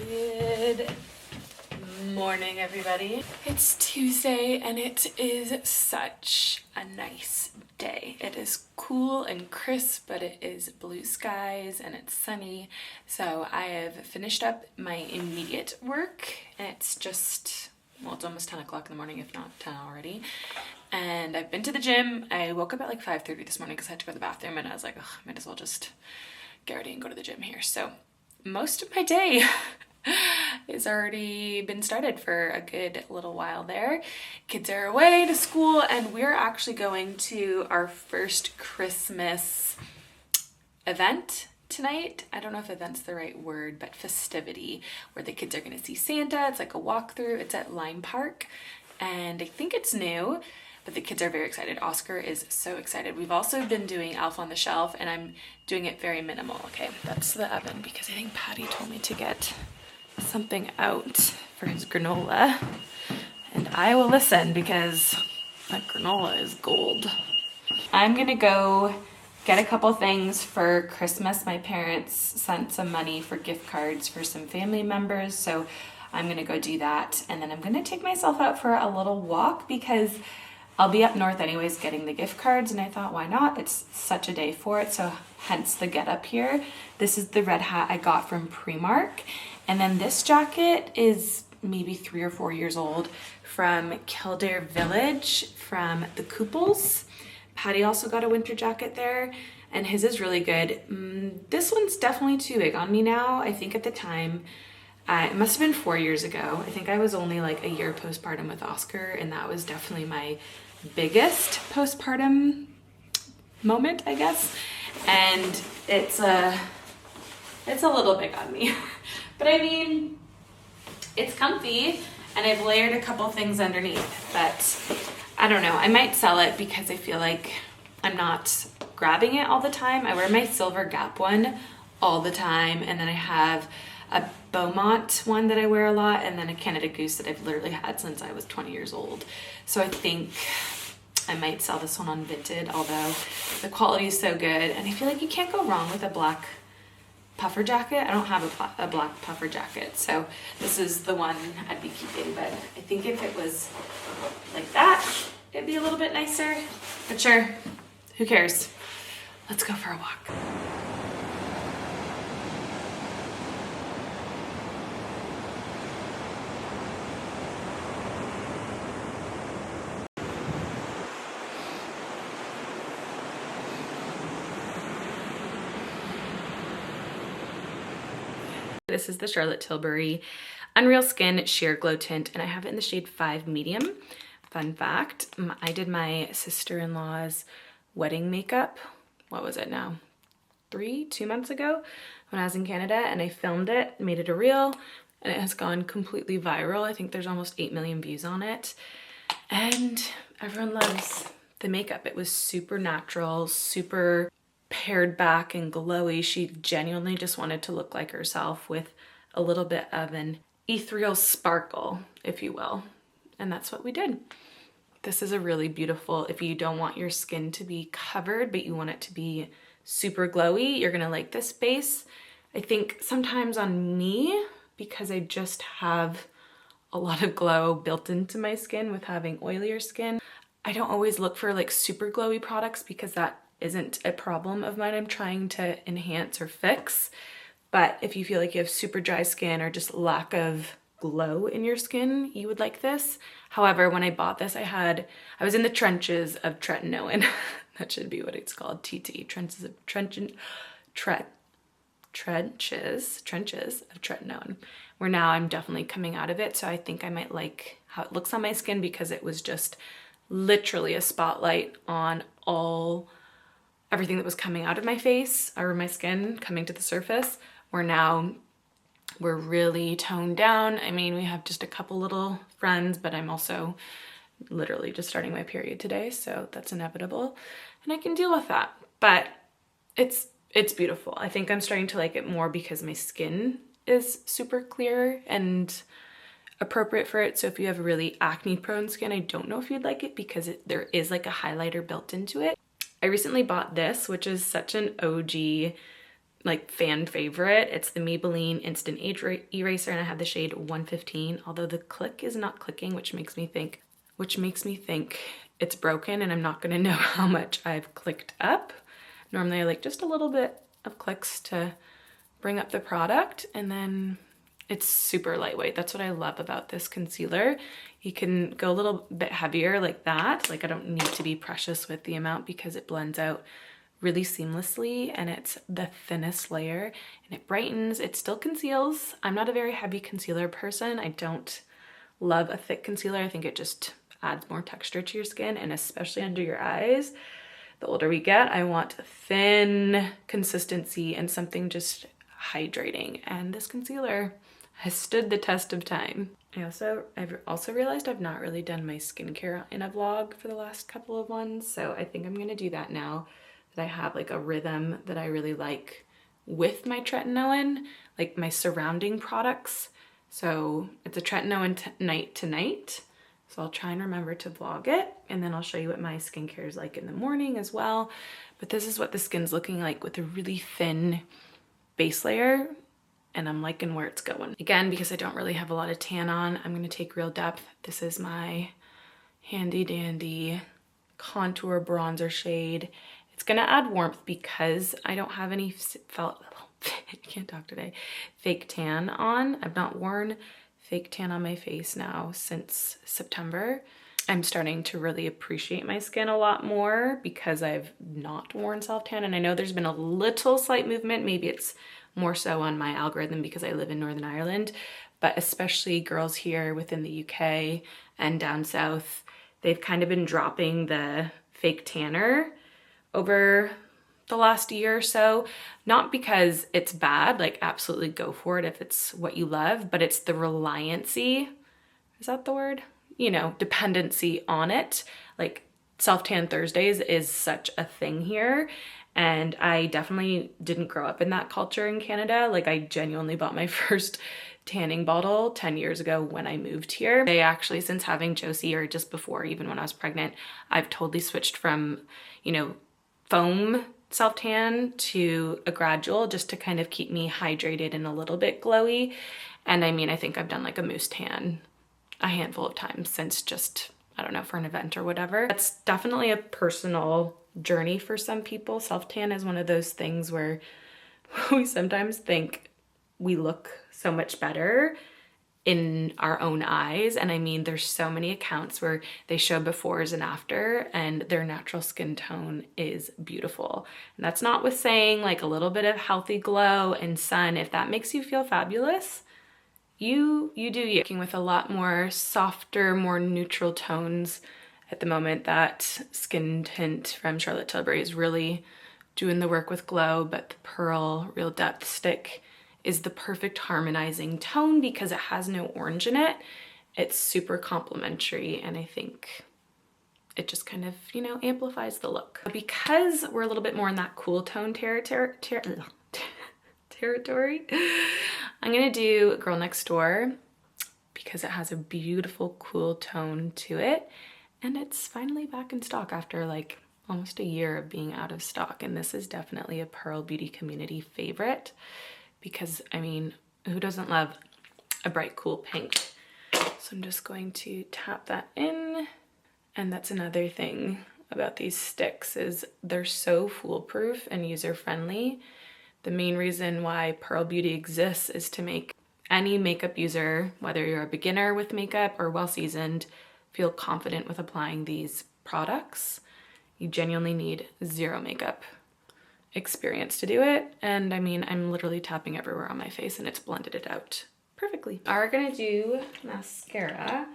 Good morning, everybody. It's Tuesday and it is such a nice day. It is cool and crisp, but it is blue skies and it's sunny. So I have finished up my immediate work and it's just, well, it's almost 10 o'clock in the morning, if not 10 already. And I've been to the gym. I woke up at like 5:30 this morning because I had to go to the bathroom and I was like, oh, might as well just get ready and go to the gym here. So most of my day has already been started for a good little while there. Kids are away to school and we're actually going to our first Christmas event tonight. I don't know if event's the right word, but festivity, where the kids are going to see Santa. It's like a walkthrough. It's at Lime Park and I think it's new, but the kids are very excited. Oscar is so excited. We've also been doing Elf on the Shelf and I'm doing it very minimal. Okay, that's the oven because I think Patty told me to get something out for his granola and I will listen because that granola is gold. I'm gonna go get a couple things for Christmas. My parents sent some money for gift cards for some family members, so I'm gonna go do that and then I'm gonna take myself out for a little walk because I'll be up north anyways getting the gift cards and I thought, why not? It's such a day for it, so hence the get up here. This is the red hat I got from Primark. And then this jacket is maybe 3 or 4 years old from Kildare Village from the Kooples. Patty also got a winter jacket there and his is really good. This one's definitely too big on me now. I think at the time, it must have been 4 years ago. I think I was only like a year postpartum with Oscar and that was definitely my biggest postpartum moment, I guess. And it's a little big on me. But I mean, it's comfy and I've layered a couple things underneath, but I don't know. I might sell it because I feel like I'm not grabbing it all the time. I wear my silver Gap one all the time and then I have a Beaumont one that I wear a lot and then a Canada Goose that I've literally had since I was 20 years old. So I think I might sell this one on Vinted, although the quality is so good and I feel like you can't go wrong with a black puffer jacket. I don't have a black puffer jacket, so this is the one I'd be keeping, but I think if it was like that, it'd be a little bit nicer, but sure, who cares? Let's go for a walk. This is the Charlotte Tilbury Unreal Skin Sheer Glow Tint, and I have it in the shade 5 Medium. Fun fact, I did my sister-in-law's wedding makeup, what was it now? 2 months ago when I was in Canada, and I filmed it, made it a reel, and it has gone completely viral. I think there's almost 8 million views on it, and everyone loves the makeup. It was super natural, super pared back and glowy. She genuinely just wanted to look like herself with a little bit of an ethereal sparkle, if you will. And that's what we did. This is a really beautiful, if you don't want your skin to be covered, but you want it to be super glowy, you're gonna like this base. I think sometimes on me, because I just have a lot of glow built into my skin with having oilier skin, I don't always look for like super glowy products because that isn't a problem of mine I'm trying to enhance or fix. But if you feel like you have super dry skin or just lack of glow in your skin, you would like this. However, when I bought this, I was in the trenches of tretinoin. That should be what it's called, TT, trenches of tretinoin, where now I'm definitely coming out of it. So I think I might like how it looks on my skin because it was just literally a spotlight on everything that was coming out of my face or my skin coming to the surface, where now we're really toned down. I mean, we have just a couple little friends, but I'm also literally just starting my period today, so that's inevitable and I can deal with that. But it's beautiful. I think I'm starting to like it more because my skin is super clear and appropriate for it. So if you have really acne prone skin, I don't know if you'd like it because there is like a highlighter built into it. I recently bought this, which is such an OG like fan favorite. It's the Maybelline Instant Age Eraser, and I have the shade 115, although the click is not clicking, which makes me think it's broken and I'm not gonna know how much I've clicked up. Normally I like just a little bit of clicks to bring up the product, and then it's super lightweight. That's what I love about this concealer. You can go a little bit heavier like that. Like I don't need to be precious with the amount because it blends out really seamlessly, and it's the thinnest layer, and it brightens. It still conceals. I'm not a very heavy concealer person. I don't love a thick concealer. I think it just adds more texture to your skin, and especially under your eyes. The older we get, I want thin consistency and something just hydrating, and this concealer has stood the test of time. I've also realized I've not really done my skincare in a vlog for the last couple of ones, so I think I'm gonna do that now that I have like a rhythm that I really like with my tretinoin, like my surrounding products. So it's a tretinoin night to night. So I'll try and remember to vlog it, and then I'll show you what my skincare is like in the morning as well. But this is what the skin's looking like with a really thin base layer, and I'm liking where it's going. Again, because I don't really have a lot of tan on, I'm gonna take Real Depth. This is my handy dandy contour bronzer shade. It's gonna add warmth because I don't have any I can't talk today, fake tan on. I've not worn fake tan on my face now since September. I'm starting to really appreciate my skin a lot more because I've not worn self-tan, and I know there's been a little slight movement. Maybe it's more so on my algorithm because I live in Northern Ireland, but especially girls here within the UK and down south, they've kind of been dropping the fake tanner over the last year or so. Not because it's bad, like absolutely go for it if it's what you love, but it's the reliancy, is that the word? You know, dependency on it. Like self-tan Thursdays is such a thing here, and I definitely didn't grow up in that culture in Canada. Like I genuinely bought my first tanning bottle 10 years ago when I moved here. I actually, since having Josie, or just before, even when I was pregnant, I've totally switched from, you know, foam self-tan to a gradual, just to kind of keep me hydrated and a little bit glowy. And I mean, I think I've done like a mousse tan a handful of times since, just, I don't know, for an event or whatever. That's definitely a personal journey for some people. Self-tan is one of those things where we sometimes think we look so much better in our own eyes. And I mean, there's so many accounts where they show befores and after, and their natural skin tone is beautiful. And that's not with saying like a little bit of healthy glow and sun. If that makes you feel fabulous, you do you. Working with a lot more softer, more neutral tones at the moment. That Skin Tint from Charlotte Tilbury is really doing the work with glow, but the Pearl Real Depth stick is the perfect harmonizing tone because it has no orange in it. It's super complimentary, and I think it just kind of, you know, amplifies the look. Because we're a little bit more in that cool tone territory, I'm gonna do Girl Next Door because it has a beautiful cool tone to it, and it's finally back in stock after like almost a year of being out of stock. And this is definitely a Pearl Beauty community favorite because, I mean, who doesn't love a bright cool pink? So I'm just going to tap that in. And that's another thing about these sticks, is they're so foolproof and user-friendly. The main reason why Pearl Beauty exists is to make any makeup user, whether you're a beginner with makeup or well-seasoned, feel confident with applying these products. You genuinely need zero makeup experience to do it. And I mean, I'm literally tapping everywhere on my face and it's blended it out perfectly. Are gonna do mascara,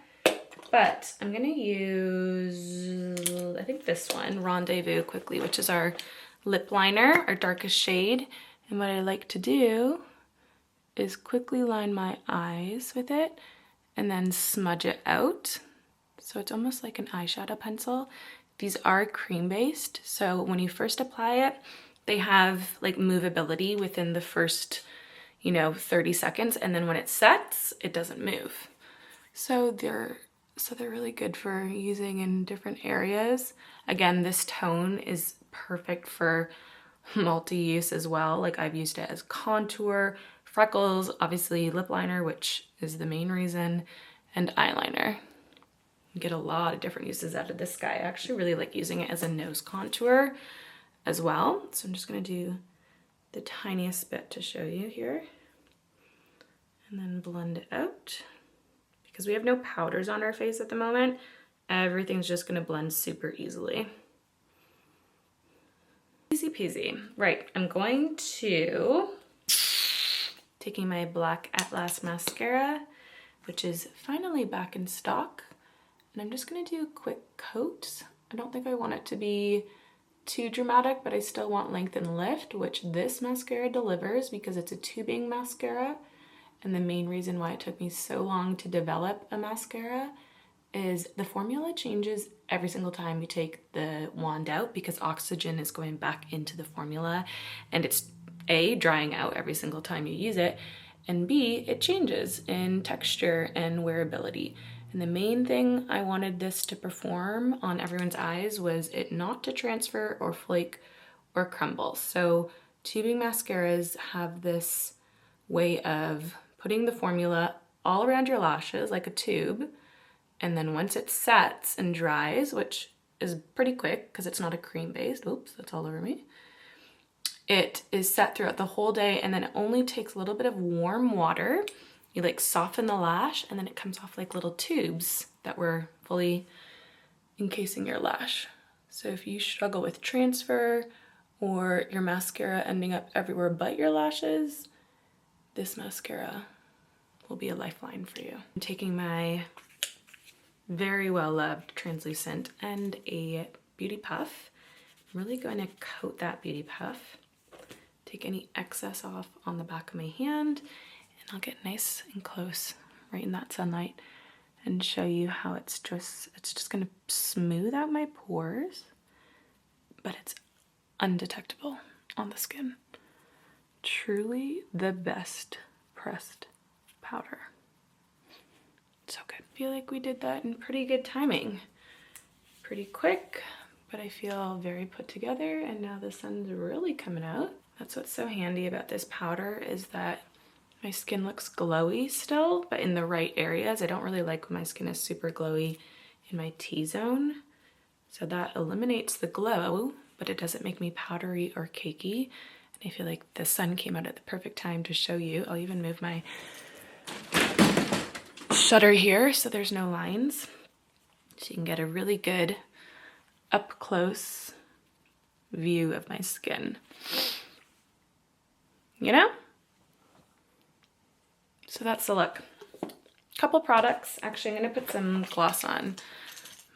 but I'm gonna use, I think this one, Rendezvous Quickly, which is our lip liner, our darkest shade. And what I like to do is quickly line my eyes with it and then smudge it out. So it's almost like an eyeshadow pencil. These are cream-based, so when you first apply it, they have like movability within the first, you know, 30 seconds, and then when it sets, it doesn't move. So they're really good for using in different areas. Again, this tone is perfect for multi-use as well. Like I've used it as contour, freckles, obviously lip liner, which is the main reason, and eyeliner. You get a lot of different uses out of this guy. I actually really like using it as a nose contour as well. So I'm just gonna do the tiniest bit to show you here and then blend it out. Because we have no powders on our face at the moment, everything's just gonna blend super easily. Easy peasy. Right, I'm going to, taking my Black Atlas mascara, which is finally back in stock, and I'm just gonna do a quick coat. I don't think I want it to be too dramatic, but I still want length and lift, which this mascara delivers because it's a tubing mascara. And the main reason why it took me so long to develop a mascara is the formula changes every single time you take the wand out because oxygen is going back into the formula, and it's A, drying out every single time you use it, and B, it changes in texture and wearability. And the main thing I wanted this to perform on everyone's eyes was it not to transfer or flake or crumble. So tubing mascaras have this way of putting the formula all around your lashes like a tube, and then once it sets and dries, which is pretty quick because it's not a cream based, oops, that's all over me, it is set throughout the whole day, and then it only takes a little bit of warm water. You like soften the lash, and then it comes off like little tubes that were fully encasing your lash. So if you struggle with transfer or your mascara ending up everywhere but your lashes, this mascara will be a lifeline for you. I'm taking my very well loved translucent and a beauty puff. I'm really going to coat that beauty puff, take any excess off on the back of my hand, and I'll get nice and close right in that sunlight and show you how it's just gonna smooth out my pores, but it's undetectable on the skin. Truly the best pressed powder. So good. I feel like we did that in pretty good timing. Pretty quick, but I feel very put together, and now the sun's really coming out. That's what's so handy about this powder, is that my skin looks glowy still, but in the right areas. I don't really like when my skin is super glowy in my T-zone. So that eliminates the glow, but it doesn't make me powdery or cakey. And I feel like the sun came out at the perfect time to show you. I'll even move my shutter here so there's no lines. So you can get a really good up close view of my skin. You know? So that's the look. Couple products. Actually, I'm gonna put some gloss on.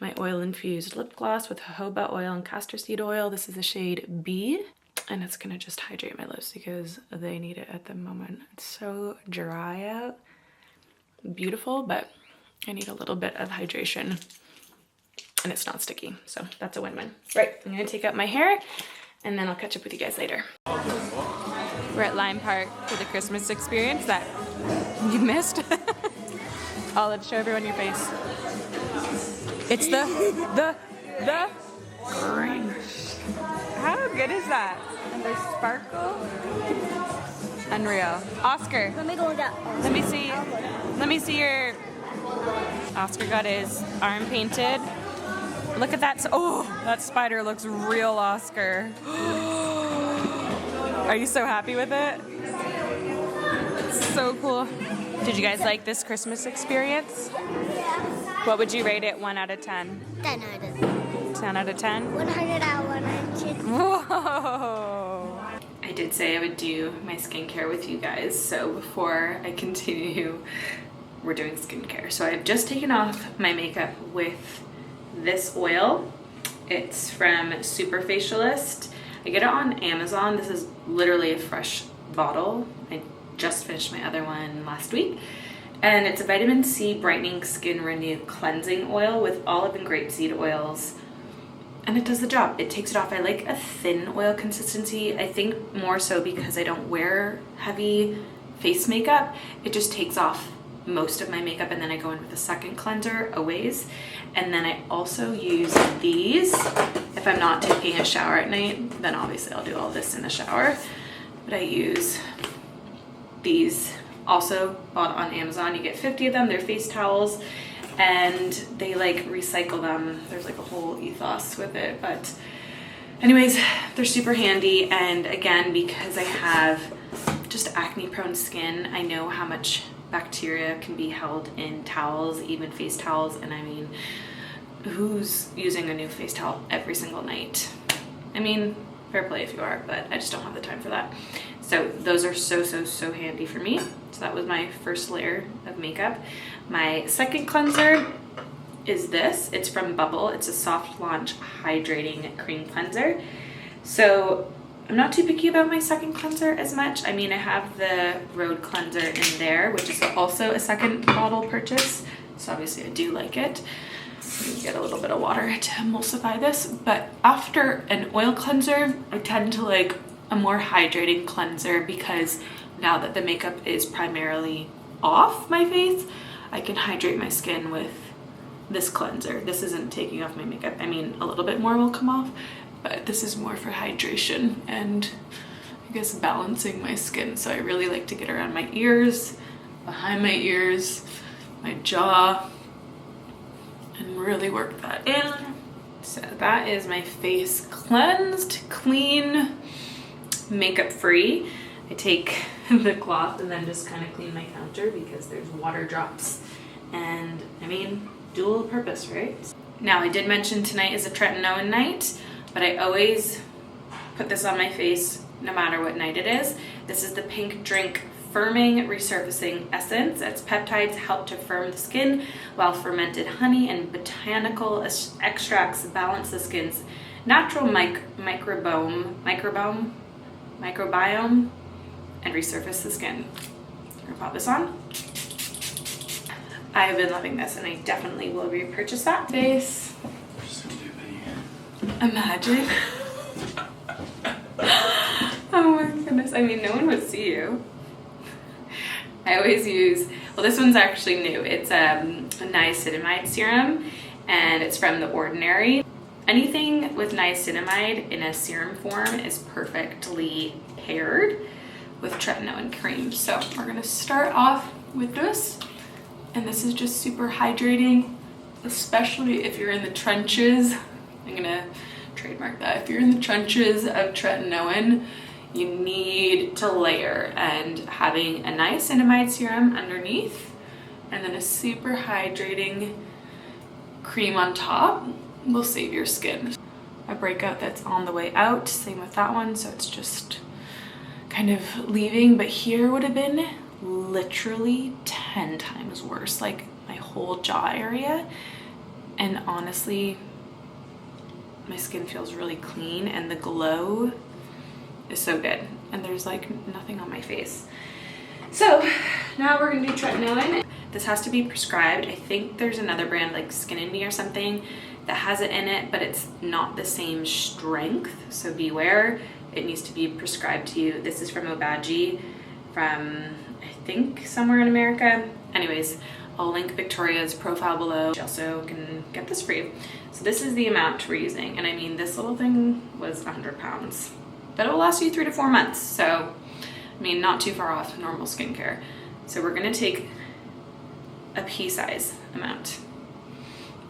My oil infused lip gloss with jojoba oil and castor seed oil. This is the shade B, and it's gonna just hydrate my lips because they need it at the moment. It's so dry out. Beautiful, but I need a little bit of hydration, and it's not sticky, so that's a win-win. Right, I'm gonna take out my hair, and then I'll catch up with you guys later. We're at Lime Park for the Christmas experience that you missed. Olive, show everyone your face. It's the Grinch. How good is that? And there's sparkle. Unreal. Oscar. Let me go with that. Let me see your. Oscar got his arm painted. Look at that. Oh, that spider looks real, Oscar. Are you so happy with it? It's so cool. Did you guys like this Christmas experience? What would you rate it 1 out of 10? 10 out of 10. 10 out of 10? 100 out of 100. Whoa! I did say I would do my skincare with you guys, so before I continue, we're doing skincare. So I've just taken off my makeup with this oil. It's from Super Facialist. I get it on Amazon. This is literally a fresh bottle. I just finished my other one last week. And it's a vitamin C brightening skin renew cleansing oil with olive and grapeseed oils. And it does the job. It takes it off. I like a thin oil consistency. I think more so because I don't wear heavy face makeup. It just takes off most of my makeup, and then I go in with a second cleanser always. And then I also use these. If I'm not taking a shower at night, then obviously I'll do all this in the shower. But I use these, also bought on Amazon. You get 50 of them. They're face towels, and they like recycle them. There's like a whole ethos with it, but anyways, they're super handy. And again, because I have just acne prone skin, I know how much bacteria can be held in towels, even face towels. And I mean, who's using a new face towel every single night? I mean, fair play if you are, but I just don't have the time for that. So those are so handy for me. So that was my first layer of makeup. My second cleanser is this. It's from Bubble. It's a soft launch hydrating cream cleanser. So I'm not too picky about my second cleanser as much. I mean, I have the Road cleanser in there, which is also a second bottle purchase. So obviously I do like it. Let me get a little bit of water to emulsify this. But after an oil cleanser, I tend to like a more hydrating cleanser, because now that the makeup is primarily off my face, I can hydrate my skin with this cleanser. This isn't taking off my makeup. I mean, a little bit more will come off, but this is more for hydration and I guess balancing my skin. So I really like to get around my ears, behind my ears, my jaw, and really work that in. So that is my face cleansed, clean, makeup free. I take the cloth and then just kind of clean my counter because there's water drops, and I mean, dual purpose, right? Now, I did mention tonight is a tretinoin night, but I always put this on my face no matter what night it is. This is the Pink Drink Firming Resurfacing Essence. Its peptides help to firm the skin, while fermented honey and botanical extracts balance the skin's natural microbiome and resurface the skin. I'm gonna pop this on. I have been loving this, and I definitely will repurchase that. Face. Imagine. Oh my goodness. I mean, no one would see you. I always use, well, this one's actually new. It's a niacinamide serum, and it's from The Ordinary. Anything with niacinamide in a serum form is perfectly paired with tretinoin cream. So we're gonna start off with this, and this is just super hydrating, especially if you're in the trenches. I'm gonna trademark that. If you're in the trenches of tretinoin, you need to layer, and having a niacinamide serum underneath and then a super hydrating cream on top will save your skin. A breakout that's on the way out, same with that one, so it's just kind of leaving, but here would have been literally 10 times worse, like my whole jaw area. And honestly, my skin feels really clean, and the glow is so good, and there's like nothing on my face. So now we're gonna do tretinoin. This has to be prescribed. I think there's another brand like Skin in Me or something that has it in it, but it's not the same strength, so beware. It needs to be prescribed to you. This is from Obagi, from I think somewhere in America. Anyways, I'll link Victoria's profile below. You also can get this free. So this is the amount we're using, and I mean, this little thing was 100 pounds, but it will last you 3 to 4 months. So, I mean, not too far off normal skincare. So we're gonna take a pea size amount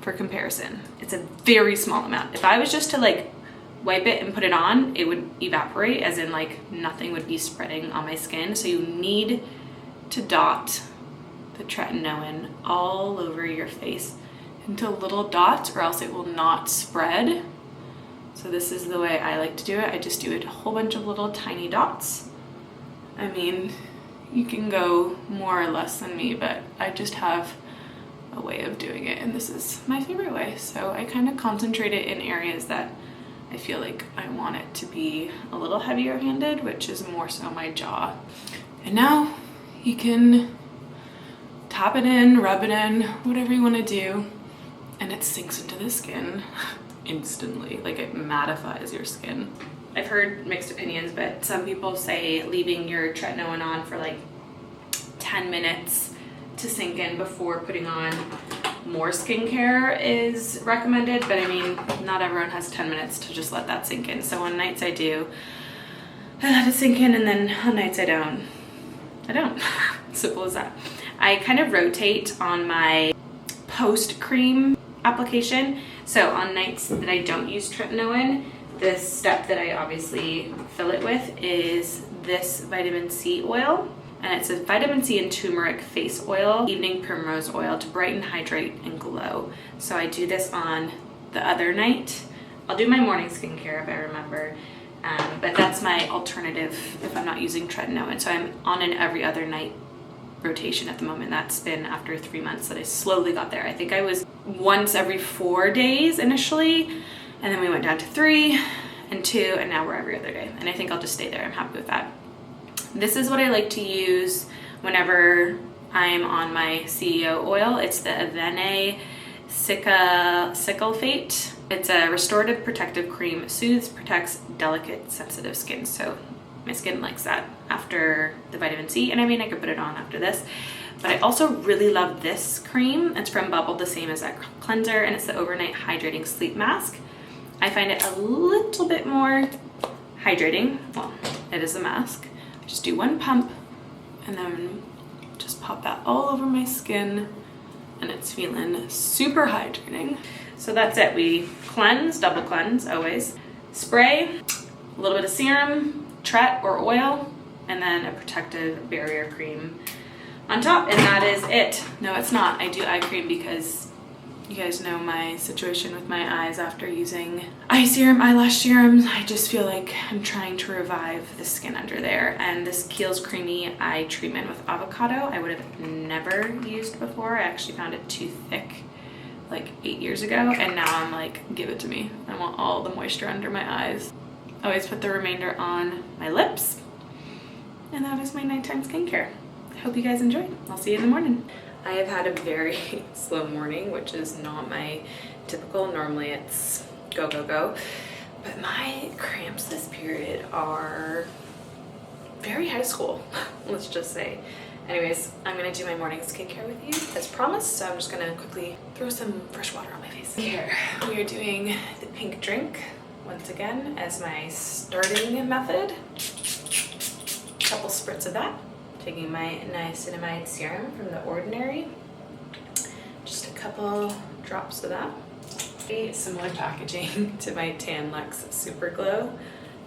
for comparison. It's a very small amount. If I was just to like wipe it and put it on, it would evaporate, as in like nothing would be spreading on my skin. So you need to dot the tretinoin all over your face into little dots, or else it will not spread. So this is the way I like to do it. I just do a whole bunch of little tiny dots. I mean, you can go more or less than me, but I just have a way of doing it, and this is my favorite way. So I kind of concentrate it in areas that I feel like I want it to be a little heavier handed, which is more so my jaw. And now you can tap it in, rub it in, whatever you want to do, and it sinks into the skin instantly. Like, it mattifies your skin. I've heard mixed opinions, but some people say leaving your tretinoin on for like 10 minutes to sink in before putting on more skincare is recommended, but I mean, not everyone has 10 minutes to just let that sink in. So on nights I do, I let it sink in, and then on nights I don't. Simple as that. I kind of rotate on my post cream application. So on nights that I don't use tretinoin, the step that I obviously fill it with is this vitamin C oil. And it's a vitamin C and turmeric face oil, evening primrose oil to brighten, hydrate, and glow. So I do this on the other night. I'll do my morning skincare if I remember, but that's my alternative if I'm not using tretinoin. So I'm on an every other night rotation at the moment. That's been after 3 months that I slowly got there. I think I was once every 4 days initially, and then we went down to 3 and 2, and now we're every other day. And I think I'll just stay there. I'm happy with that. This is what I like to use whenever I'm on my CEO oil. It's the Avene Cicalicate. It's a restorative protective cream, soothes, protects delicate, sensitive skin. So my skin likes that after the vitamin C, and I mean I could put it on after this. But I also really love this cream. It's from Bubble, the same as that cleanser, and it's the overnight hydrating sleep mask. I find it a little bit more hydrating. Well, it is a mask. Just do one pump and then just pop that all over my skin, and it's feeling super hydrating. So that's it. We cleanse, double cleanse always. Spray, a little bit of serum, tret or oil, and then a protective barrier cream on top, and that is it. No, it's not. I do eye cream because you guys know my situation with my eyes after using eye serum, eyelash serums. I just feel like I'm trying to revive the skin under there. And this Kiehl's Creamy Eye Treatment with Avocado, I would have never used before. I actually found it too thick like 8 years ago, and now I'm like, give it to me. I want all the moisture under my eyes. I always put the remainder on my lips, and that is my nighttime skincare. I hope you guys enjoy. I'll see you in the morning. I have had a very slow morning, which is not my typical. Normally it's go, go, go. But my cramps this period are very high school, let's just say. Anyways, I'm gonna do my morning skincare with you as promised. So I'm just gonna quickly throw some fresh water on my face. Here, we are doing the pink drink once again as my starting method. A couple spritz of that. Taking my Niacinamide Serum from The Ordinary. Just a couple drops of that. Similar packaging to my Tan Luxe Super Glow.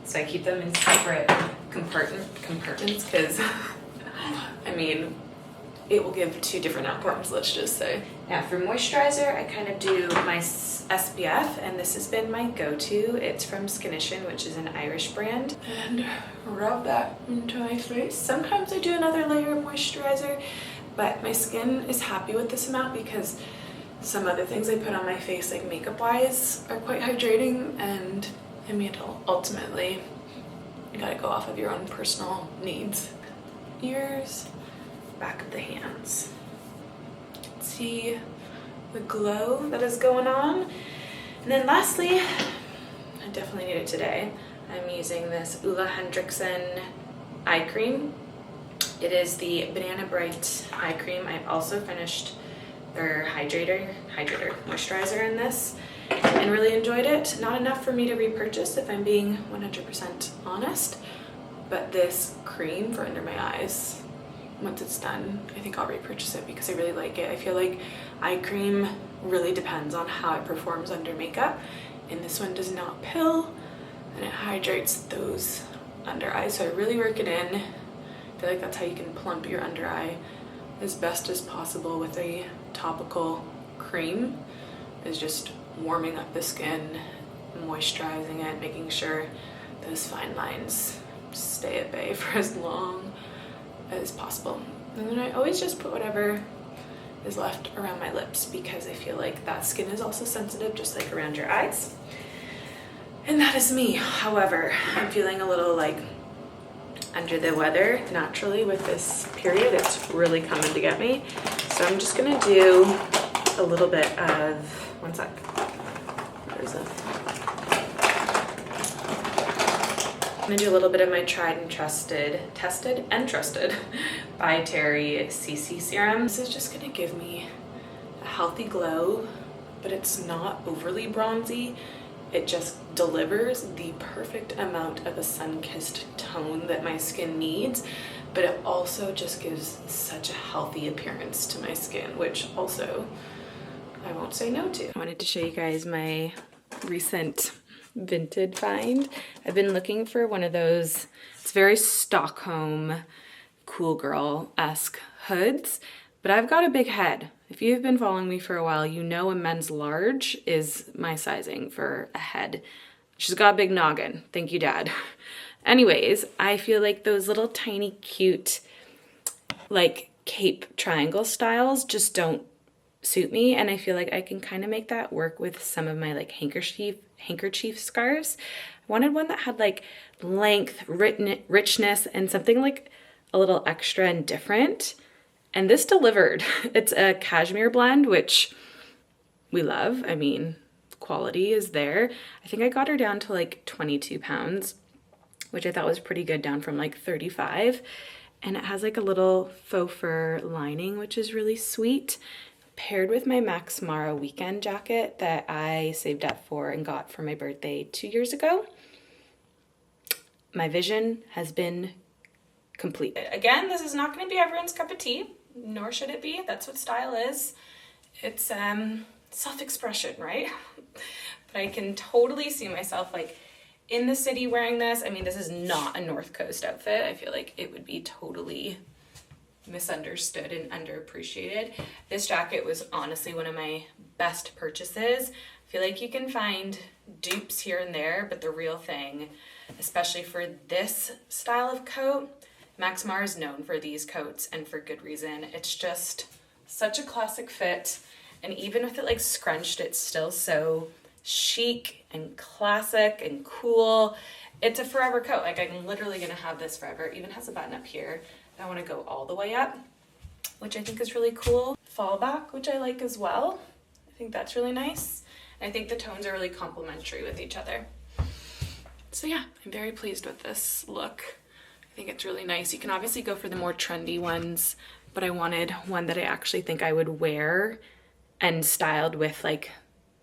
So I keep them in separate compartments because, I mean, it will give 2 different outcomes, let's just say. Now for moisturizer, I kind of do my SPF, and this has been my go-to. It's from Skinician, which is an Irish brand. And rub that into my face. Sometimes I do another layer of moisturizer, but my skin is happy with this amount because some other things I put on my face, like makeup-wise, are quite hydrating, and I mean, ultimately, you gotta go off of your own personal needs. Ears, back of the hands. See the glow that is going on. And then lastly, I definitely need it today. I'm using this Ole Henrikson Eye Cream. It is the Banana Bright Eye Cream. I've also finished their moisturizer in this and really enjoyed it. Not enough for me to repurchase if I'm being 100% honest, but this cream for under my eyes, once it's done, I think I'll repurchase it because I really like it. I feel like eye cream really depends on how it performs under makeup, and this one does not pill, and it hydrates those under eyes, so I really work it in. I feel like that's how you can plump your under eye as best as possible with a topical cream, is just warming up the skin, moisturizing it, making sure those fine lines stay at bay for as long as possible. And then I always just put whatever is left around my lips because I feel like that skin is also sensitive, just like around your eyes. And that is me. However, I'm feeling a little like under the weather naturally with this period. It's really coming to get me. So I'm just gonna do a little bit of, one sec. There's a I'm gonna do a little bit of my tried and tested ByTerry CC serum. This is just gonna give me a healthy glow, but it's not overly bronzy. It just delivers the perfect amount of a sun-kissed tone that my skin needs, but it also just gives such a healthy appearance to my skin, which also I won't say no to. I wanted to show you guys my recent Vinted find. I've been looking for one of those, it's very Stockholm cool girl-esque hoods, but I've got a big head. If you've been following me for a while, you know a men's large is my sizing for a head. She's got a big noggin. Thank you, Dad. Anyways, I feel like those little tiny cute like cape triangle styles just don't suit me, and I feel like I can kind of make that work with some of my like handkerchief scarves. I wanted one that had like length, richness, and something like a little extra and different. And this delivered. It's a cashmere blend, which we love. I mean, quality is there. I think I got her down to like 22 pounds, which I thought was pretty good, down from like 35. And it has like a little faux fur lining, which is really sweet, paired with my Max Mara weekend jacket that I saved up for and got for my birthday 2 years ago. My vision has been completed. Again, this is not going to be everyone's cup of tea, nor should it be. That's what style is. It's self-expression, right? But I can totally see myself like in the city wearing this. I mean, this is not a North Coast outfit. I feel like it would be totally misunderstood and underappreciated. This jacket was honestly one of my best purchases. I feel like you can find dupes here and there, but the real thing, especially for this style of coat, Max Mara is known for these coats, and for good reason. It's just such a classic fit, and even with it like scrunched, it's still so chic and classic and cool. It's a forever coat. Like, I'm literally gonna have this forever. It even has a button up here. I want to go all the way up, which I think is really cool. Fall back, which I like as well. I think that's really nice. And I think the tones are really complementary with each other. So yeah, I'm very pleased with this look. I think it's really nice. You can obviously go for the more trendy ones, but I wanted one that I actually think I would wear and styled with like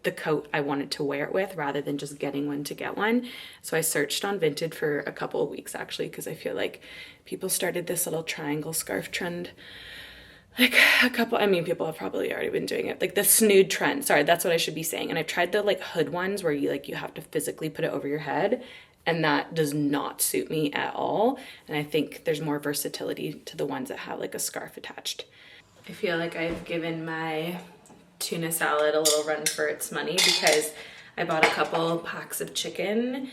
the coat I wanted to wear it with, rather than just getting one to get one. So I searched on Vinted for a couple of weeks actually, because I feel like people started this little triangle scarf trend like people have probably already been doing it, like the snood trend. Sorry, that's what I should be saying. And I've tried the like hood ones where you have to physically put it over your head, and that does not suit me at all. And I think there's more versatility to the ones that have like a scarf attached. I feel like I've given my tuna salad a little run for its money, because I bought a couple packs of chicken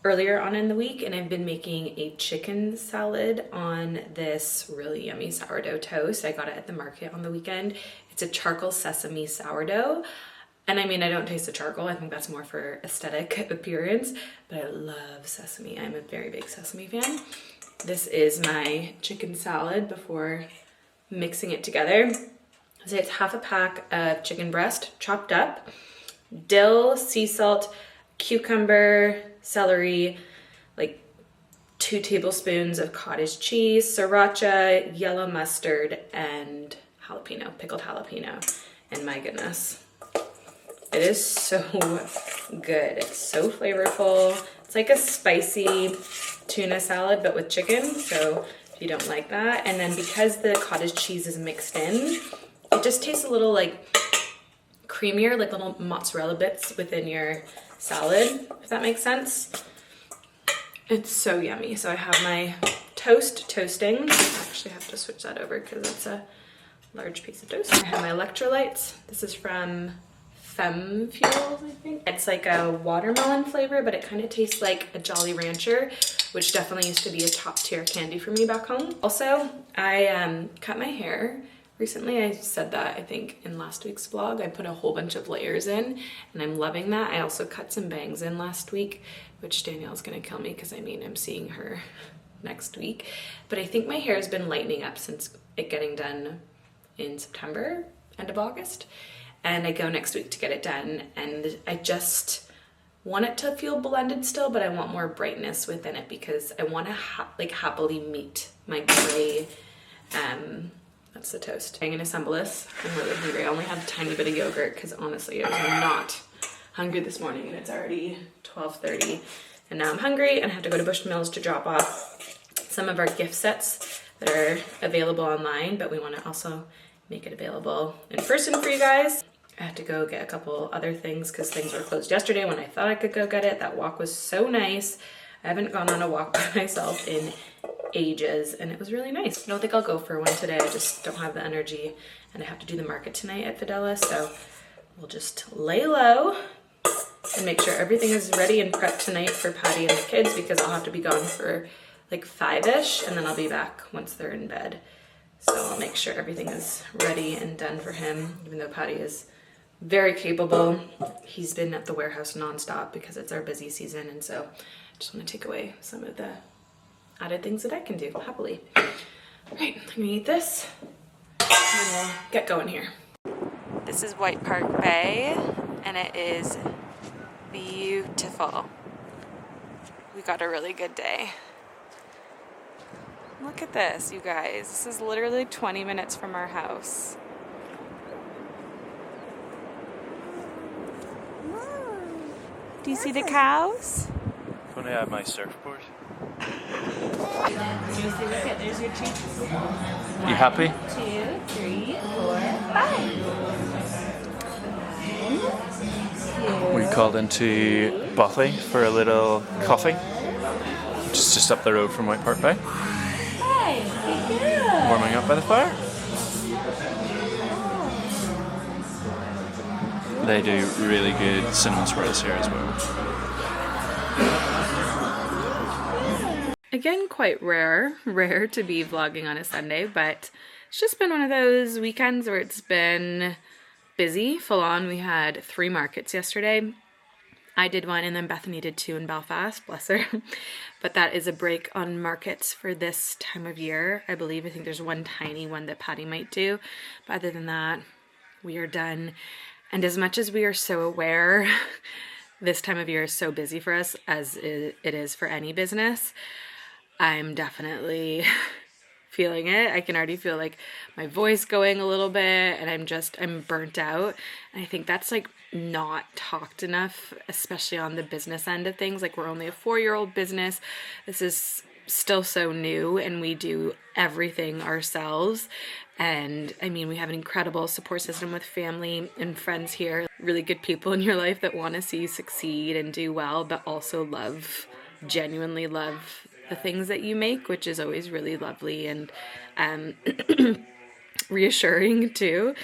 earlier on in the week, and I've been making a chicken salad on this really yummy sourdough toast. I got it at the market on the weekend. It's a charcoal sesame sourdough. And I mean, I don't taste the charcoal. I think that's more for aesthetic appearance, but I love sesame. I'm a very big sesame fan. This is my chicken salad before mixing it together. So it's half a pack of chicken breast chopped up, dill, sea salt, cucumber, celery, like 2 tablespoons of cottage cheese, sriracha, yellow mustard, and jalapeno, pickled jalapeno. And my goodness, it is so good. It's so flavorful. It's like a spicy tuna salad, but with chicken. So if you don't like that, and then because the cottage cheese is mixed in, it just tastes a little like creamier, like little mozzarella bits within your salad, if that makes sense. It's so yummy. So I have my toast toasting. I actually have to switch that over because it's a large piece of toast. I have my electrolytes. This is from Femme Fuels, I think. It's like a watermelon flavor, but it kind of tastes like a Jolly Rancher, which definitely used to be a top tier candy for me back home. Also, I cut my hair recently. I said that, I think, in last week's vlog. I put a whole bunch of layers in, and I'm loving that. I also cut some bangs in last week, which Danielle's gonna kill me because I mean, I'm seeing her next week. But I think my hair has been lightening up since it getting done in September, end of August. And I go next week to get it done, and I just want it to feel blended still, but I want more brightness within it because I want to like happily meet my gray, that's the toast. I'm gonna assemble this. I'm really hungry. I only have a tiny bit of yogurt because honestly I was not hungry this morning and it's already 12:30 and now I'm hungry and I have to go to Bushmills to drop off some of our gift sets that are available online, but we want to also make it available in person for you guys. I had to go get a couple other things because things were closed yesterday when I thought I could go get it. That walk was so nice. I haven't gone on a walk by myself in ages and it was really nice. I don't think I'll go for one today. I just don't have the energy and I have to do the market tonight at Fidela, so we'll just lay low and make sure everything is ready and prepped tonight for Patty and the kids because I'll have to be gone for like 5-ish and then I'll be back once they're in bed. So I'll make sure everything is ready and done for him, even though Patty is very capable. He's been at the warehouse nonstop because it's our busy season, and so I just want to take away some of the added things that I can do happily. Right, I'm gonna eat this and we'll get going here. This is White Park Bay and it is beautiful. We got a really good day. Look at this, you guys. This is literally 20 minutes from our house. Do you see the cows? If only I had my surfboard. Juicy, look at, there's your treats. You happy? 2, 3, 4, 5. We called into Bothy for a little coffee, which is just up the road from White Park Bay. Hey, good. Warming up by the fire. They do really good cinnamon swirls here as well. Again, quite rare to be vlogging on a Sunday, but it's just been one of those weekends where it's been busy, full on. We had 3 markets yesterday. I did one and then Bethany did 2 in Belfast, bless her. But that is a break on markets for this time of year, I believe. I think there's one tiny one that Patty might do. But other than that, we are done. And as much as we are so aware this time of year is so busy for us, as it is for any business, I'm definitely feeling it. I can already feel like my voice going a little bit and I'm burnt out. And I think that's like not talked enough, especially on the business end of things. Like, we're only a 4-year-old business. This is still so new and we do everything ourselves. And I mean, we have an incredible support system with family and friends here, really good people in your life that want to see you succeed and do well, but also genuinely love the things that you make, which is always really lovely and reassuring too.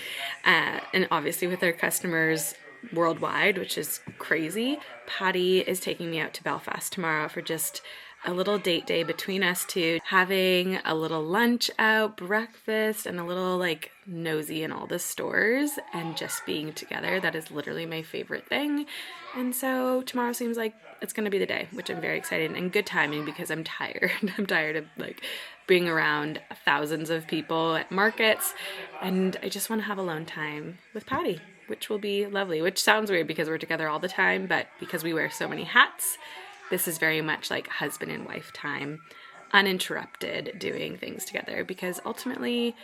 And obviously with our customers worldwide, which is crazy. Patty is taking me out to Belfast tomorrow for just a little date day between us two, having a little lunch out, breakfast, and a little like nosy in all the stores and just being together. That is literally my favorite thing. And so tomorrow seems like it's going to be the day, which I'm very excited, and good timing because I'm tired. I'm tired of like being around thousands of people at markets, and I just want to have alone time with Patty, which will be lovely, which sounds weird because we're together all the time, but because we wear so many hats, this is very much like husband and wife time, uninterrupted, doing things together, because ultimately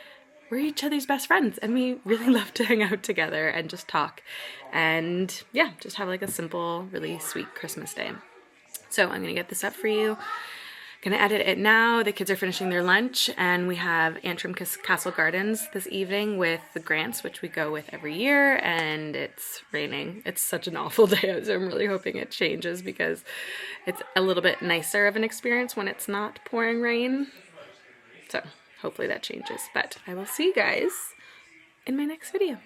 we're each other's best friends and we really love to hang out together and just talk and yeah, just have like a simple, really sweet Christmas day. So I'm gonna get this up for you. Gonna edit it now. The kids are finishing their lunch and we have Antrim Castle Gardens this evening with the Grants, which we go with every year, and it's raining. It's such an awful day out, so I'm really hoping it changes because it's a little bit nicer of an experience when it's not pouring rain. So hopefully that changes, but I will see you guys in my next video.